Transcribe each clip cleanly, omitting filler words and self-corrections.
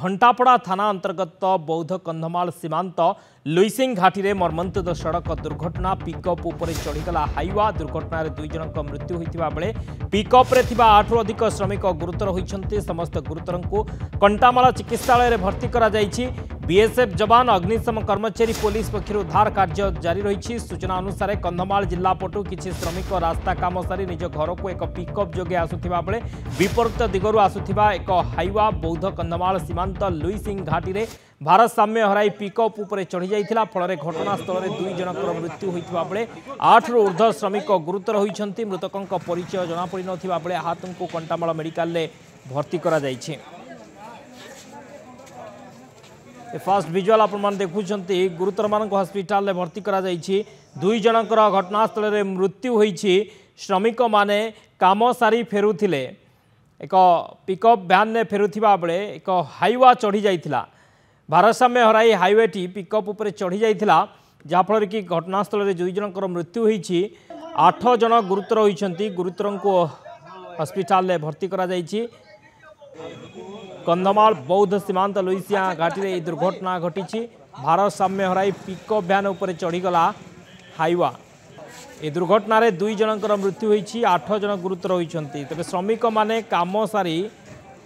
घंटापड़ा थाना अंतर्गत बौद्ध कंधमाल सीमांत लुईसिंग घाटी में मर्मन्तुद सड़क दुर्घटना पिकअप उपरे चढ़ीगला हाइवा दुर्घटन दुई जनक मृत्यु होता बेले पिकअप 8 रु अधिक श्रमिक गुरुतर होती समस्त गुरुतर को कंटामाल चिकित्सालय भर्ती करा जायछि। बीएसएफ जवान अग्निशम कर्मचारी पुलिस पक्षर उद्धार कार्य जारी रही। सूचना अनुसार कंधमाल जिला पटु किछि श्रमिक रास्ता काम सारी निज घर को एक पिकअप जोगे आसुथिबा बेले विपरीत दिगरु आसुथिबा एक हाइवा बौद्ध कंधमाल सीमांत लुईसिंग घाटी में भारसाम्य हराई पिकअप उपरे चढ़ी जाइथिला। फल घटनास्थल में दुई जनकर मृत्यु होइथिबा बेले 8 रु ऊर्ध्व श्रमिक गुरुतर होइछन्ति। मृतकंक परिचय जना पड़ी नथिबा बेले आहतंकु कंटामाल मेडिकल में भर्ती करा जाइछि। फास्ट विजुअल आपण देखुंत गुरुतर मान हस्पिटाल में भर्ती करा जाइछि। दुई जनकर घटनास्थल में मृत्यु होइछि। श्रमिक माने काम सारी फेरुथिले एक पिकअप भ्यान ने फेरुथिबा बेले एक हाइवा चढ़ी जाइथिला। भारसाम्य हराई हाइवेटी पिकअप उपरे चढ़ी जाइथिला जाफल कि घटनास्थल में दुई जनकर मृत्यु होइछि। 8 जन गुरुतर होइछन्ति। गुरुतरन को हस्पिटाल में भर्ती करा जाइछि। कंधमाल बौद्ध सीमांत लुईसिंग घाटी में दुर्घटना घटी। भारसाम्य हराई पिकअप भ्यान उपरे चढ़ीगला हाइवा। ए दुर्घटन में दुई जनकर मृत्यु होइछि। 8 जन गुरुतर होइछन्ति। तबे श्रमिक माने काम सारी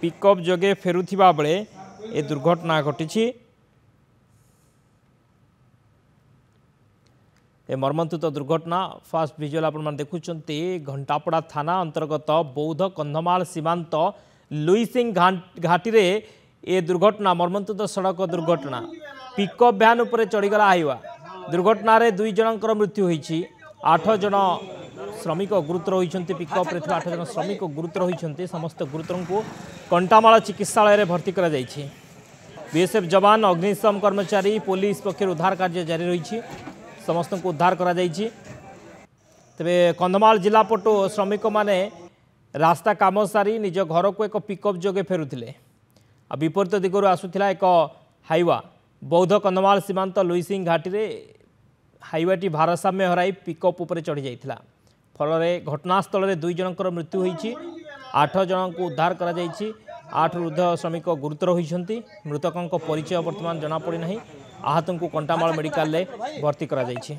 पिकअप जोगे फेरुथिबा बेले ए दुर्घटना घटी। ए मर्मन्तुद दुर्घटना फास्ट विजुअल आपण देखुंत घंटापड़ा थाना अंतर्गत बौद्ध कंधमाल सीमांत लुईसिंग घाटी में ए दुर्घटना मर्मन्तुद सड़क दुर्घटना पिकअप भ्यान उपरे चढ़ीगला हाइवा दुर्घटन दुई जनकर मृत्यु होइछि। 8 जन श्रमिक गुरुतर होइछन्ति। पिकअप रे 8 जन श्रमिक गुरुतर होइछन्ति। समस्त गुरुतर को कंटामाल चिकित्सालय में भर्ती करा जाइछि। बीएसएफ जवान अग्निशम कर्मचारी पुलिस पक्षर उद्धार कार्य जारी रही। समस्त को उद्धार करा जाइछि। तबे कंधमाल जिला पटु श्रमिक माने रास्ता काम सारी निज घर को एक पिकअप जोगे फेरुथिले। विपरीत दिगरु आसुथिला एक हाइवा बौद्ध कंधमाल सीमांत लुईसिंग घाटी में हाइवाटी भारसाम्य हराई पिकअप उपरे चढ़ी जाइथिला। फल घटनास्थल में दुई जनकर मृत्यु होइछि। 8 जन को उद्धार करा जाइछि। 8 ऊर्ध्व श्रमिक गुरुतर होइछन्ति। मृतकंक परिचय वर्तमान जना पड़ी नहीं। आहतंकु कंटामाल मेडिकल में भर्ती करा जाइछि।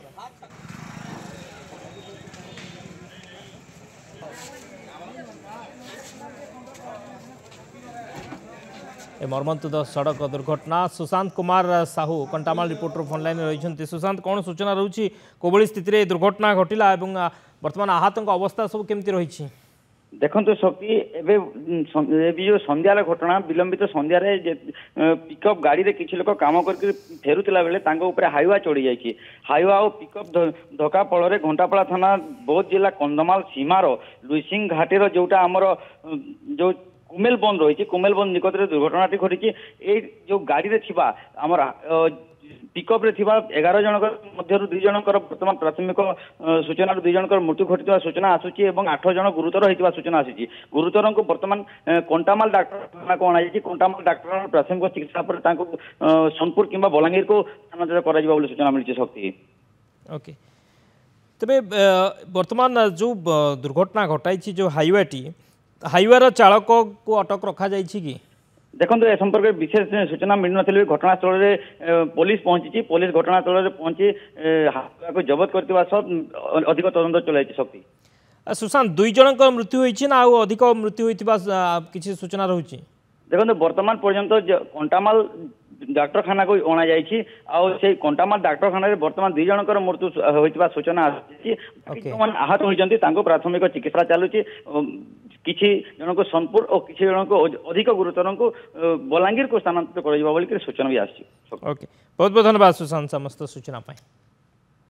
ए मर्मन्तुद सड़क दुर्घटना सुशांत कुमार साहू कंटामाल रिपोर्टर फोनलाइन रही। सुशांत कौन सूचना रही कोभली स्थित में दुर्घटना घटिला एवं वर्तमान आहतंक अवस्था सब केमती रही? देखो शक्ति जो संध्यार घटना विलंबित संध्यार पिकअप गाड़ी रे किसी लोक काम करके फेरुला बेले हाइवा चढ़ी जाइए। हाइवा और पिकअप धक्का फल घंटापड़ा थाना बौद्ध जिला कंधमाल सीमार लुईसिंग घाटीर जोटा आमर जो कुमेल बंद रही कुमेल बंद निकट में दुर्घटनाटी घटी। जो गाड़ी रे थिबा आमर पिकअप रे थिबा 11 जनकर मध्य 2 जनकर वर्तमान प्राथमिक सूचना 2 जनकर मृत्यु घटी सूचना आसूची और 8 जन गुरुतर होता सूचना आसी। गुरुतर को वर्तमान कंटामाल डाक्टर को अणाई। कंटामाल डाक्टर प्राथमिक चिकित्सा पर सोनपुर किंबा बलांगीर को स्थानांतरित करा सूचना मिली। शक्ति ओके तबे वर्तमान जो दुर्घटना घटाई जो हाइवार चालक को अटक रखा जाइए कि? देखो ए संपर्क में विशेष सूचना मिल ना घटनास्थल में पुलिस पहुंची। पुलिस घटनास्थल में पहुंची को जबत करने सह अधिक तदंत चलाई। शक्ति सुशांत 2 जनक मृत्यु होइछि ना अधिक मृत्यु होइतिबा किछि सूचना रहुछि? देखो वर्तमान पर्यंत कंटामाल डाक्तरखाना को अणा जाइए। से कंटामाल डाक्तरखाना वर्तमान 2 जनकर मृत्यु होइतिबा सूचना आसी। आहत होइछन्ति प्राथमिक चिकित्सा चलुची। किछि जन को सोनपुर और किछि जन को अधिक गुरुतर को बलांगीर को स्थानांतरित कर सूचना भी आसी। ओके बहुत बहुत धन्यवाद सुशांत समस्त सूचना पाई।